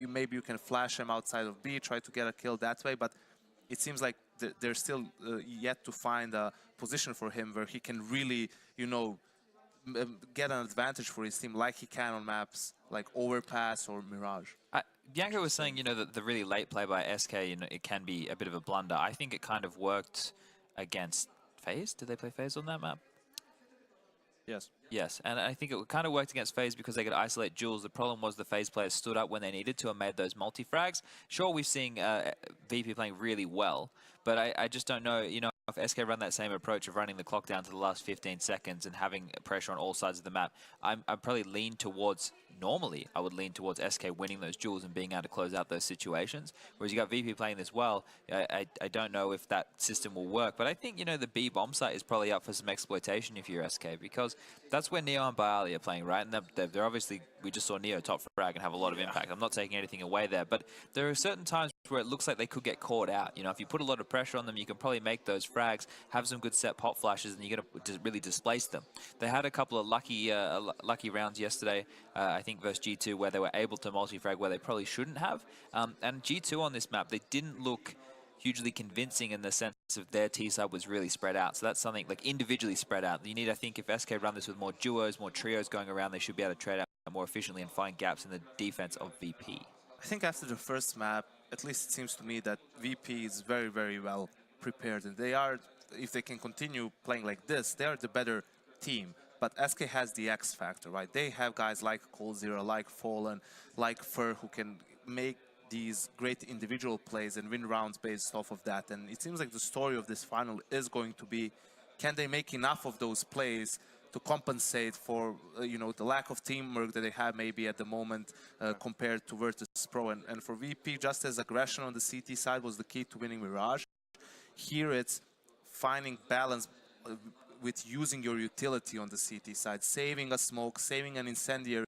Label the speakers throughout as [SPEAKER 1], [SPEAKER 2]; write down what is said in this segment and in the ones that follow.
[SPEAKER 1] maybe you can flash him outside of B, try to get a kill that way, but it seems like they're still yet to find a position for him where he can really, you know, get an advantage for his team like he can on maps like Overpass or Mirage.
[SPEAKER 2] Bianco was saying, you know, that the really late play by SK, you know, it can be a bit of a blunder. I think it kind of worked against FaZe. Did they play FaZe on that map?
[SPEAKER 1] Yes.
[SPEAKER 2] Yes, and I think it kind of worked against FaZe because they could isolate Jules. The problem was the FaZe players stood up when they needed to and made those multi-frags. Sure, we've seen VP playing really well, but I just don't know, you know, if SK run that same approach of running the clock down to the last 15 seconds and having pressure on all sides of the map, I'd probably lean towards, normally, I would lean towards SK winning those duels and being able to close out those situations. Whereas you got VP playing this well, I don't know if that system will work. But I think, you know, the B bomb site is probably up for some exploitation if you're SK, because that's where Neo and Bialy are playing, right? And they're obviously, we just saw Neo top frag and have a lot of impact. I'm not taking anything away there, but there are certain times where it looks like they could get caught out. You know, if you put a lot of pressure on them, you can probably make those frags, have some good set pop flashes, and you're going to really displace them. They had a couple of lucky rounds yesterday, I think versus G2, where they were able to multi-frag where they probably shouldn't have. And G2 on this map, they didn't look hugely convincing in the sense of their T-side was really spread out. So that's something like individually spread out. You need, I think, if SK run this with more duos, more trios going around, they should be able to trade out more efficiently and find gaps in the defense of VP.
[SPEAKER 1] I think after the first map, at least it seems to me that VP is very, very well prepared. And they are, if they can continue playing like this, they are the better team. But SK has the X factor, right? They have guys like Coldzera, like Fallen, like Fur, who can make these great individual plays and win rounds based off of that. And it seems like the story of this final is going to be, can they make enough of those plays to compensate for, you know, the lack of teamwork that they have maybe at the moment compared to Virtus Pro. And for VP, just as aggression on the CT side was the key to winning Mirage, here it's finding balance with using your utility on the CT side, saving a smoke, saving an incendiary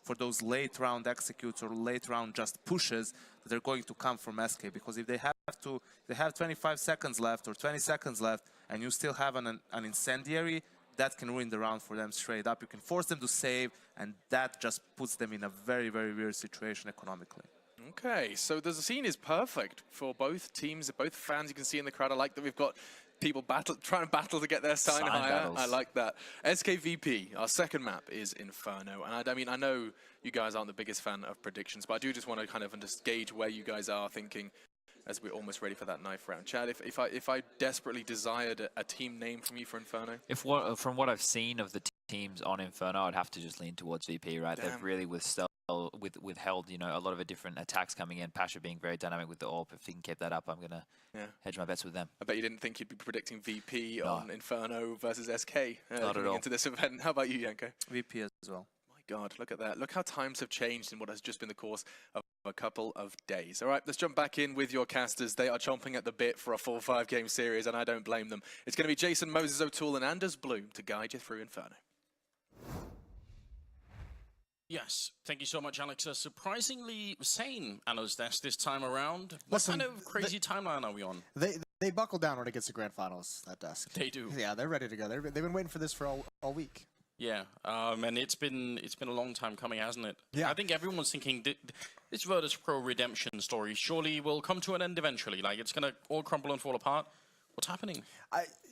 [SPEAKER 1] for those late round executes or late round just pushes that are going to come from SK. Because if they have 25 seconds left or 20 seconds left and you still have an incendiary, that can ruin the round for them straight up. You can force them to save, and that just puts them in a very, very weird situation economically.
[SPEAKER 3] Okay, so the scene is perfect for both teams, both fans. You can see in the crowd. I like that we've got people trying to battle to get their sign higher. Battles. I like that. SKVP, our second map is Inferno. And I mean, I know you guys aren't the biggest fan of predictions, but I do just want to kind of gauge where you guys are thinking as we're almost ready for that knife round. Chad, if I desperately desired a team name from you for Inferno?
[SPEAKER 2] From what I've seen of the teams on Inferno, I'd have to just lean towards VP, right?
[SPEAKER 3] Damn.
[SPEAKER 2] They've really withheld, you know, a lot of different attacks coming in. Pasha being very dynamic with the AWP. If he can keep that up, I'm going to hedge my bets with them.
[SPEAKER 3] I bet you didn't think you'd be predicting VP on Inferno versus SK
[SPEAKER 2] Not at all.
[SPEAKER 3] into this event. How about you, Yanko?
[SPEAKER 1] VP as well.
[SPEAKER 3] My God, look at that. Look how times have changed in what has just been the course of a couple of days. All right, let's jump back in with your casters. They are chomping at the bit for a full 5-game series, and I don't blame them. It's going to be Jason, Moses O'Toole, and Anders Bloom to guide you through Inferno.
[SPEAKER 4] Yes, thank you so much, Alex. A surprisingly sane Anna's Desk this time around.
[SPEAKER 5] Listen,
[SPEAKER 4] what kind of crazy timeline are we on?
[SPEAKER 5] They buckle down when it gets to grand finals, that desk.
[SPEAKER 4] They do.
[SPEAKER 5] Yeah, they're ready to go. They've been waiting for this for all week.
[SPEAKER 4] Yeah, and it's been a long time coming, hasn't it?
[SPEAKER 5] Yeah.
[SPEAKER 4] I think everyone's thinking this Virtus Pro redemption story surely will come to an end eventually. Like, it's going to all crumble and fall apart. What's happening?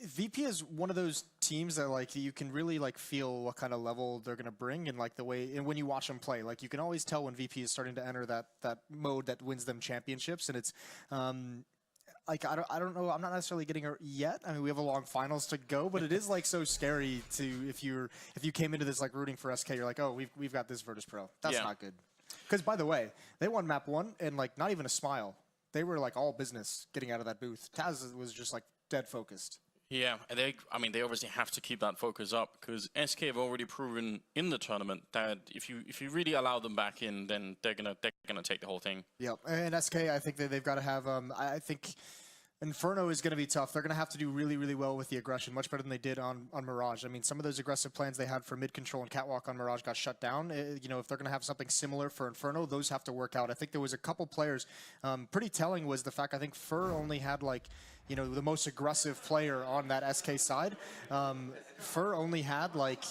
[SPEAKER 5] VP is one of those teams that like you can really like feel what kind of level they're gonna bring and like the way and when you watch them play, like you can always tell when VP is starting to enter that mode that wins them championships, and it's like I don't know, I'm not necessarily getting it yet. I mean, we have a long finals to go, but it is like so scary to if you came into this like rooting for SK, you're like, oh, we've got this Virtus Pro. That's not good. Because by the way, they won map 1 and like not even a smile. They were like all business getting out of that booth. Taz was just like dead focused. Yeah,
[SPEAKER 4] and they obviously have to keep that focus up because SK have already proven in the tournament that if you really allow them back in, then they're gonna take the whole thing.
[SPEAKER 5] Yep, and SK, I think that they've got to have. I think Inferno is going to be tough. They're going to have to do really, really well with the aggression, much better than they did on Mirage. I mean, some of those aggressive plans they had for mid control and catwalk on Mirage got shut down. You know, if they're going to have something similar for Inferno, those have to work out. I think there was a couple players. Pretty telling was the fact I think Fur only had like, you know, the most aggressive player on that SK side. Fur only had like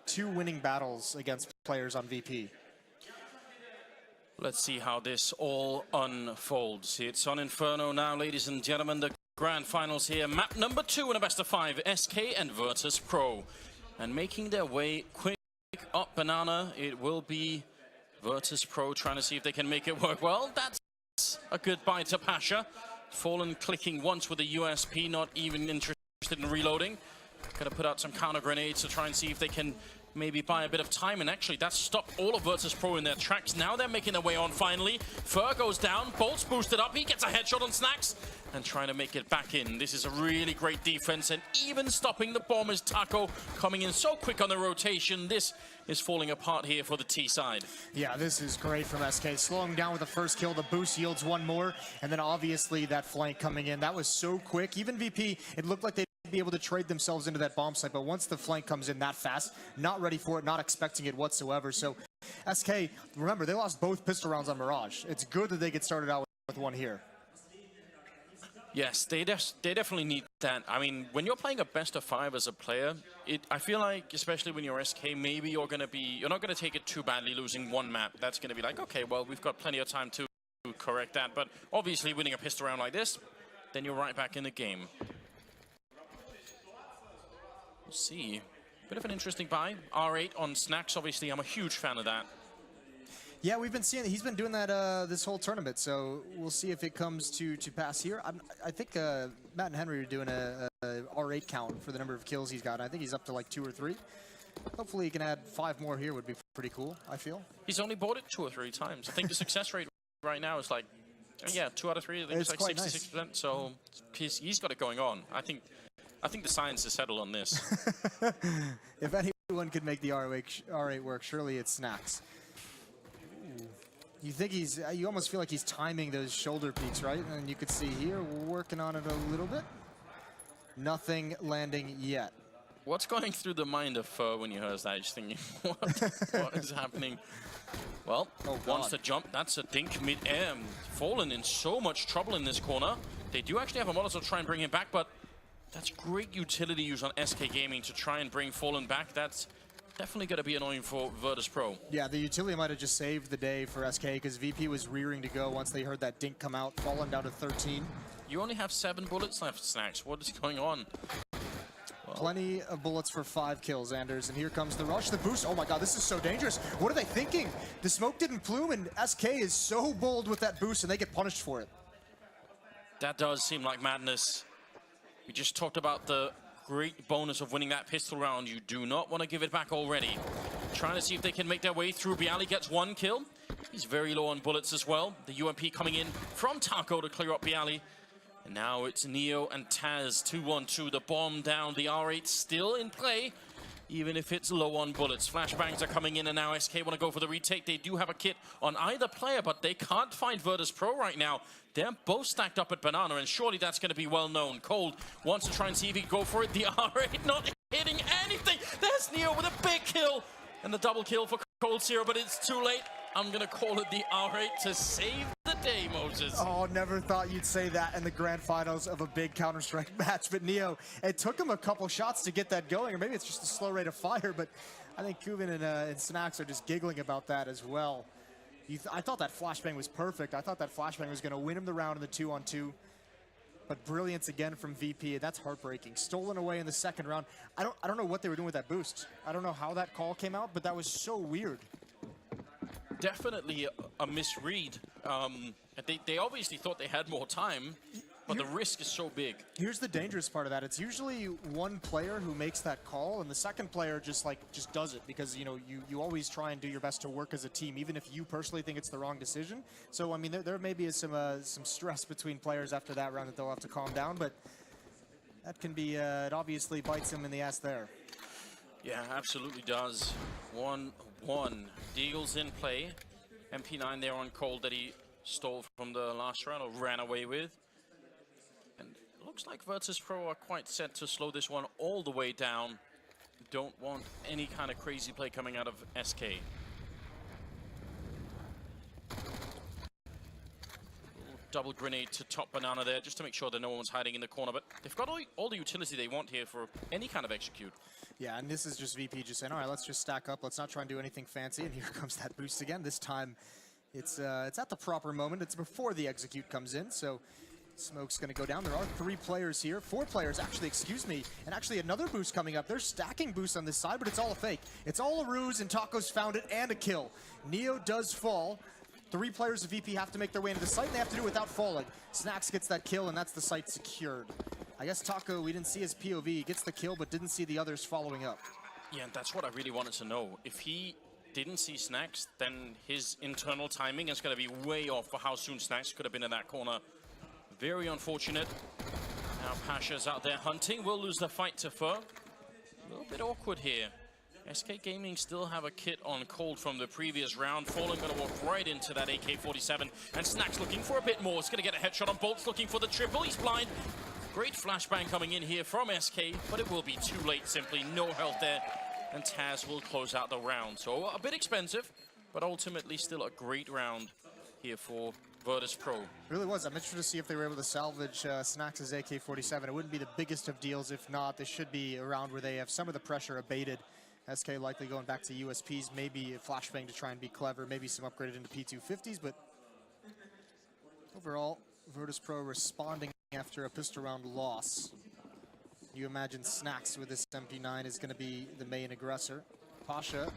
[SPEAKER 5] 2 winning battles against players on VP.
[SPEAKER 4] Let's see how this all unfolds. It's on Inferno now, ladies and gentlemen. The grand finals here. Map number 2 in a best of 5. SK and Virtus.pro. And making their way quick up Banana, it will be Virtus.pro trying to see if they can make it work. Well, that's a goodbye to Pasha. Fallen clicking once with a USP, not even interested in reloading. Gonna put out some counter grenades to try and see if they can maybe buy a bit of time, and actually that stopped all of Virtus.pro in their tracks. Now they're making their way on finally. Fur goes down, Bolt's boosted up, he gets a headshot on Snacks and trying to make it back in. This is a really great defense, and even stopping the bomb is Taco coming in so quick on the rotation. This is falling apart here for the T side.
[SPEAKER 5] Yeah, this is great from SK. Slowing down with the first kill, the boost yields one more, and then obviously that flank coming in. That was so quick. Even VP, it looked like they be able to trade themselves into that bomb site, but once the flank comes in that fast, not ready for it, not expecting it whatsoever. So SK, remember, they lost both pistol rounds on Mirage. It's good that they get started out with one here.
[SPEAKER 4] Yes, they definitely need that. I mean, when you're playing a best of 5 as a player, I feel like, especially when you're SK, maybe you're not gonna take it too badly losing one map. That's gonna be like, okay, well, we've got plenty of time to correct that. But obviously winning a pistol round like this, then you're right back in the game. We'll see. Bit of an interesting buy. R8 on Snacks, obviously. I'm a huge fan of that.
[SPEAKER 5] Yeah, we've been seeing he's been doing that this whole tournament, so we'll see if it comes to pass here. I think Matt and Henry are doing a R8 count for the number of kills he's got. I think he's up to like 2 or 3. Hopefully he can add 5 more here, would be pretty cool, I feel.
[SPEAKER 4] He's only bought it 2 or 3 times. I think the success rate right now is like, yeah, 2 out of 3. I think it's like 66%. Nice. So he's got it going on. I think the science is settled on this.
[SPEAKER 5] If anyone could make the R8 work, surely it's Snacks. Ooh. You think you almost feel like he's timing those shoulder peaks, right? And you could see here, we're working on it a little bit. Nothing landing yet.
[SPEAKER 4] What's going through the mind of Fur when you heard that? Just thinking, what is happening? Well, wants to jump. That's a dink mid-air. Fallen in so much trouble in this corner. They do actually have a Molotov to try and bring him back, but that's great utility use on SK Gaming to try and bring Fallen back. That's definitely going to be annoying for Virtus.pro.
[SPEAKER 5] Yeah, the utility might have just saved the day for SK because VP was rearing to go once they heard that dink come out, Fallen down to 13.
[SPEAKER 4] You only have 7 bullets left, Snacks. What is going on?
[SPEAKER 5] Well, plenty of bullets for 5 kills, Anders. And here comes the rush, the boost. Oh my god, this is so dangerous. What are they thinking? The smoke didn't plume, and SK is so bold with that boost, and they get punished for it.
[SPEAKER 4] That does seem like madness. We just talked about the great bonus of winning that pistol round. You do not want to give it back already. Trying to see if they can make their way through. Bialy gets 1 kill. He's very low on bullets as well. The UMP coming in from Taco to clear up Bialy. And now it's Neo and Taz 2-1-2. The bomb down. The R8 still in play, even if it's low on bullets. Flashbangs are coming in, and now SK want to go for the retake. They do have a kit on either player, but they can't find Virtus.pro right now. They're both stacked up at Banana, and surely that's going to be well known. Cold wants to try and see if he can go for it. The R8 not hitting anything. There's Neo with a big kill, and the double kill for Cold Zero, but it's too late. I'm going to call it the R8 to save the day, Moses.
[SPEAKER 5] Oh, never thought you'd say that in the grand finals of a big Counter-Strike match. But Neo, it took him a couple shots to get that going, or maybe it's just a slow rate of fire, but I think Kuban and Snacks are just giggling about that as well. I thought that flashbang was perfect. I thought that flashbang was going to win him the round in the 2-on-2. But brilliance again from VP, and that's heartbreaking. Stolen away in the second round. I don't know what they were doing with that boost. I don't know how that call came out, but that was so weird.
[SPEAKER 4] Definitely a misread. They obviously thought they had more time, but the risk is so big.
[SPEAKER 5] Here's the dangerous part of that. It's usually one player who makes that call, and the second player just does it because you always try and do your best to work as a team, even if you personally think it's the wrong decision. So I mean, there may be some stress between players after that round that they'll have to calm down, but that can be it obviously bites them in the ass there.
[SPEAKER 4] Yeah, absolutely does. 1-1. Deagle's in play. MP9 there on Cold that he stole from the last round or ran away with. And it looks like Virtus.pro are quite set to slow this one all the way down. Don't want any kind of crazy play coming out of SK. Double grenade to top Banana there just to make sure that no one's hiding in the corner. But they've got all the utility they want here for any kind of execute.
[SPEAKER 5] Yeah, and this is just VP just saying, all right, let's just stack up. Let's not try and do anything fancy. And here comes that boost again. This time It's at the proper moment. It's before the execute comes in, so smoke's going to go down. There are 3 players here. 4 players, actually, excuse me. And actually another boost coming up. They're stacking boosts on this side, but it's all a fake. It's all a ruse, and Taco's found it, and a kill. Neo does fall. 3 players of VP have to make their way into the site, and they have to do it without falling. Snax gets that kill, and that's the site secured. I guess Taco, we didn't see his POV, gets the kill, but didn't see the others following up.
[SPEAKER 4] Yeah, and that's what I really wanted to know. If he didn't see Snax, then his internal timing is going to be way off for how soon Snax could have been in that corner. Very unfortunate. Now Pasha's out there hunting. Will lose the fight to Fur. A little bit awkward here. SK Gaming still have a kit on Cold from the previous round. Fallen going to walk right into that AK-47. And Snax looking for a bit more. It's going to get a headshot on Bolt's looking for the triple. He's blind. Great flashbang coming in here from SK, but it will be too late simply. No health there. And Taz will close out the round. So a bit expensive, but ultimately still a great round here for Virtus.pro.
[SPEAKER 5] Really was. I'm interested to see if they were able to salvage Snax's AK-47. It wouldn't be the biggest of deals if not. This should be a round where they have some of the pressure abated. SK likely going back to USPs, maybe a flashbang to try and be clever, maybe some upgraded into P250s, but overall, Virtus.pro responding after a pistol round loss. You imagine Snax with this MP9 is going to be the main aggressor. Pasha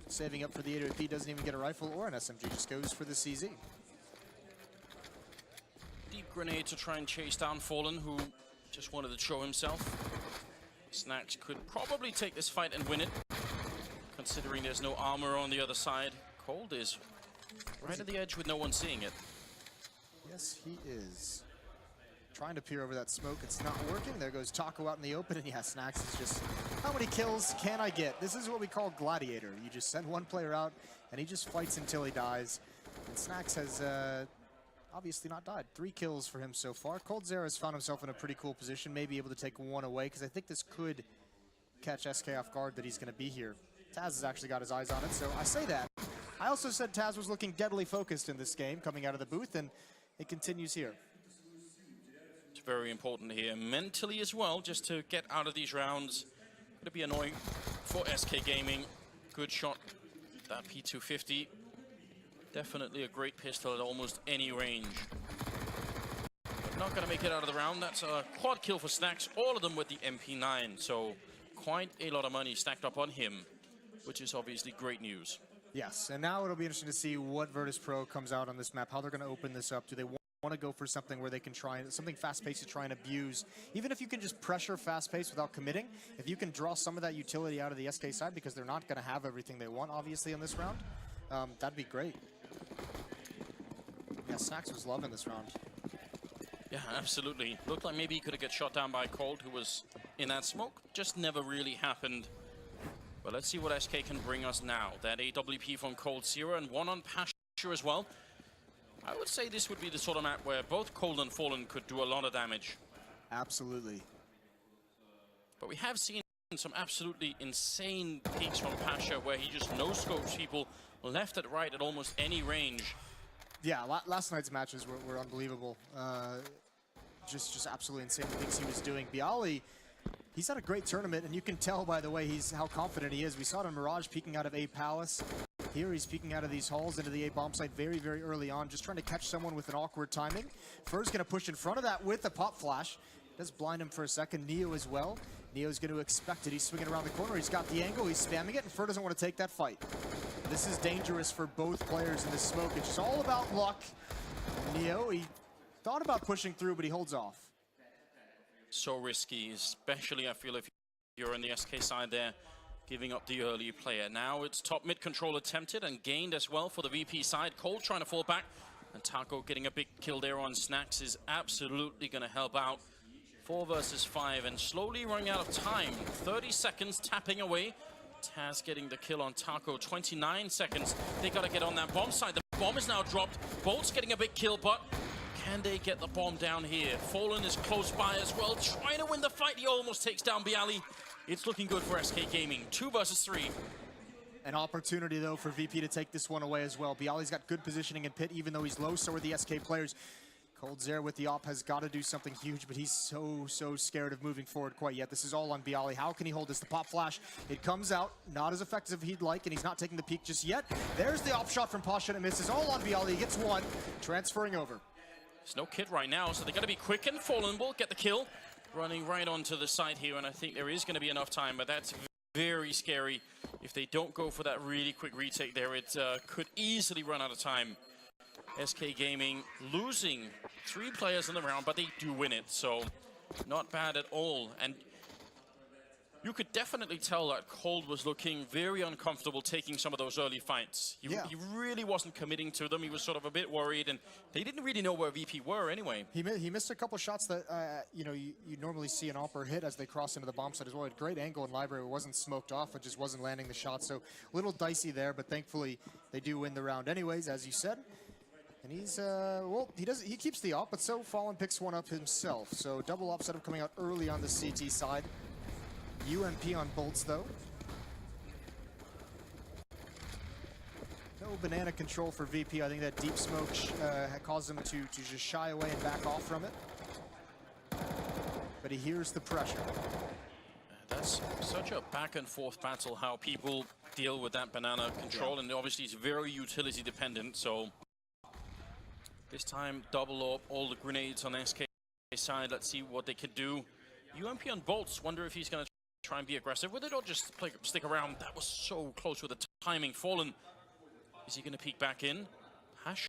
[SPEAKER 5] saving up for the 808P, doesn't even get a rifle or an SMG, just goes for the CZ.
[SPEAKER 4] Deep grenade to try and chase down Fallen, who just wanted to show himself. Snax could probably take this fight and win it, considering there's no armor on the other side. Cold is right at the edge with no one seeing it.
[SPEAKER 5] Yes, he is. Trying to peer over that smoke, it's not working. There goes Taco out in the open, and yeah, Snax is just, how many kills can I get? This is what we call Gladiator. You just send one player out, and he just fights until he dies. And Snax has obviously not died. 3 kills for him so far. Coldzera has found himself in a pretty cool position, maybe able to take one away, because I think this could catch SK off guard that he's going to be here. Taz has actually got his eyes on it, so I say that. I also said Taz was looking deadly focused in this game, coming out of the booth, and it continues here.
[SPEAKER 4] It's very important here, mentally as well, just to get out of these rounds. Gonna be annoying for SK Gaming. Good shot, that P250. Definitely a great pistol at almost any range. But not gonna make it out of the round. That's a quad kill for Snax, all of them with the MP9. So quite a lot of money stacked up on him, which is obviously great news.
[SPEAKER 5] Yes, and now it'll be interesting to see what Virtus.pro comes out on this map, how they're going to open this up. Do they want to go for something where they can try something fast-paced to try and abuse? Even if you can just pressure fast-paced without committing, if you can draw some of that utility out of the SK side, because they're not going to have everything they want, obviously, in this round, that'd be great. Yeah, Snax was loving this round.
[SPEAKER 4] Yeah, absolutely. Looked like maybe he could have got shot down by Cold, who was in that smoke. Just never really happened. But let's see what SK can bring us now. That AWP from Coldzera and one on Pasha as well. I would say this would be the sort of map where both Cold and Fallen could do a lot of damage.
[SPEAKER 5] Absolutely.
[SPEAKER 4] But we have seen some absolutely insane peaks from Pasha where he just no-scopes people left and right at almost any range.
[SPEAKER 5] Yeah, last night's matches were unbelievable. Just absolutely insane the things he was doing. Bialy, he's had a great tournament, and you can tell by the way how confident he is. We saw it in Mirage peeking out of A Palace. Here he's peeking out of these halls into the A bomb site very, very early on, just trying to catch someone with an awkward timing. Fur's going to push in front of that with a pop flash. Does blind him for a second. Neo as well. Neo's going to expect it. He's swinging around the corner. He's got the angle. He's spamming it, and Fur doesn't want to take that fight. This is dangerous for both players in this smoke. It's just all about luck. Neo, he thought about pushing through, but he holds off.
[SPEAKER 4] So risky, especially I feel if you're on the SK side there, giving up the early player. Now it's top mid control attempted and gained as well for the VP side. Cold trying to fall back, and Taco getting a big kill there on Snax is absolutely going to help out. 4 versus 5 and slowly running out of time. 30 seconds tapping away. Taz getting the kill on Taco. 29 seconds. They got to get on that bomb side. The bomb is now dropped. Bolt's getting a big kill, but can they get the bomb down here? Fallen is close by as well, trying to win the fight. He almost takes down Bialy. It's looking good for SK Gaming. 2 versus 3.
[SPEAKER 5] An opportunity, though, for VP to take this one away as well. Bialy's got good positioning in pit, even though he's low, so are the SK players. Cold Zare with the op has got to do something huge, but he's so scared of moving forward quite yet. This is all on Bialy. How can he hold this? The pop flash, it comes out, not as effective as he'd like, and he's not taking the peek just yet. There's the op shot from Pasha, and it misses. All on Bialy. He gets one, transferring over.
[SPEAKER 4] There's no kit right now, so they're going to be quick, and Fallen will get the kill. Running right onto the side here, and I think there is going to be enough time, but that's very scary. If they don't go for that really quick retake there, it could easily run out of time. SK Gaming losing 3 players in the round, but they do win it, so not bad at all. And you could definitely tell that Cold was looking very uncomfortable taking some of those early fights. He really wasn't committing to them. He was sort of a bit worried, and they didn't really know where VP were anyway.
[SPEAKER 5] He missed a couple shots that you know, you normally see an opper hit as they cross into the bomb site as well. He had great angle in library. It wasn't smoked off. It just wasn't landing the shot. So a little dicey there, but thankfully they do win the round anyways, as you said. And he's, well, he keeps the op, but so Fallen picks one up himself. So double op setup coming out early on the CT side. UMP on bolts, though. No banana control for VP. I think that deep smoke caused him to just shy away and back off from it. But he hears the pressure.
[SPEAKER 4] That's such a back and forth battle, how people deal with that banana control, and obviously it's very utility dependent, so this time double up all the grenades on SK side. Let's see what they can do. UMP on bolts, wonder if he's going to try and be aggressive with it or just stick around. That was so close with the timing. Fallen, is he going to peek back in? Pasha,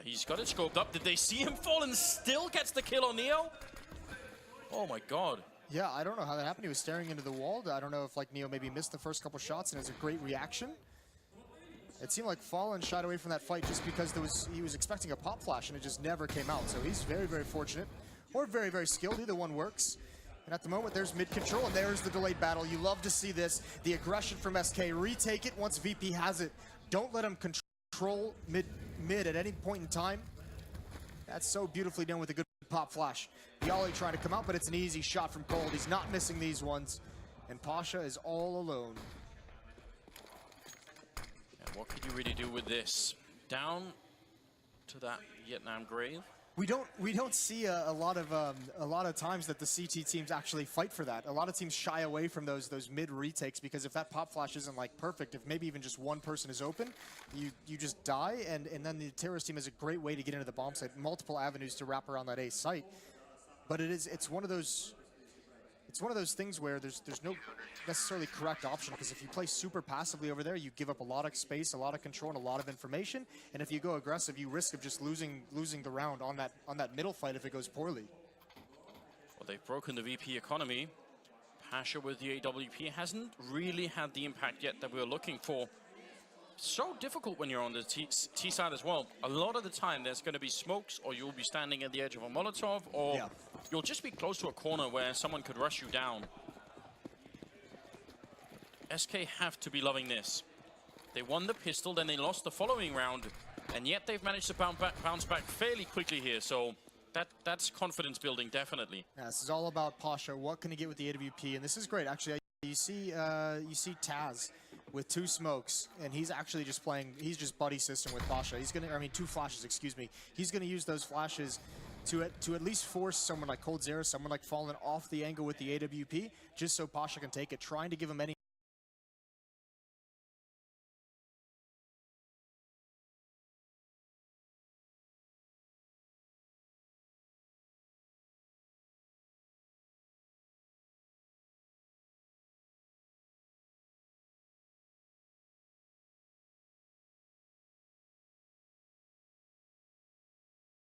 [SPEAKER 4] he's got it scoped up. Did they see him? Fallen still gets the kill on Neo. Oh my god.
[SPEAKER 5] Yeah, I don't know how that happened. He was staring into the wall. I don't know if like Neo maybe missed the first couple shots and it's a great reaction. It seemed like Fallen shied away from that fight just because he was expecting a pop flash and it just never came out. So he's very fortunate, or very skilled. Either one works. And at the moment, there's mid control, and there's the delayed battle. You love to see this. The aggression from SK. Retake it once VP has it. Don't let him control mid at any point in time. That's so beautifully done with a good pop flash. Bialy trying to come out, but it's an easy shot from Cold. He's not missing these ones. And Pasha is all alone.
[SPEAKER 4] And what could you really do with this? Down to that Vietnam grave.
[SPEAKER 5] We don't see a lot of times that the CT teams actually fight for that. A lot of teams shy away from those mid retakes because if that pop flash isn't like perfect, if maybe even just one person is open, you just die, and then the terrorist team has a great way to get into the bomb site, multiple avenues to wrap around that A site. But it's one of those things where there's no necessarily correct option, because if you play super passively over there, you give up a lot of space, a lot of control, and a lot of information. And if you go aggressive, you risk of just losing the round on that middle fight if it goes poorly.
[SPEAKER 4] Well, they've broken the VP economy. Pasha with the AWP hasn't really had the impact yet that we were looking for. So difficult when you're on the T side as well. A lot of the time there's going to be smokes, or you'll be standing at the edge of a Molotov, or you'll just be close to a corner where someone could rush you down. SK have to be loving this. They won the pistol, then they lost the following round, and yet they've managed to bounce back fairly quickly here. So that's confidence building, definitely.
[SPEAKER 5] Yeah, this is all about Pasha. What can he get with the AWP? And this is great, actually. You see Taz with 2 smokes, and he's actually just playing. He's just buddy system with Pasha. He's gonna, 2 flashes, excuse me. He's gonna use those flashes to at least force someone like Cold Zare, someone like Fallen off the angle with the AWP, just so Pasha can take it, trying to give him any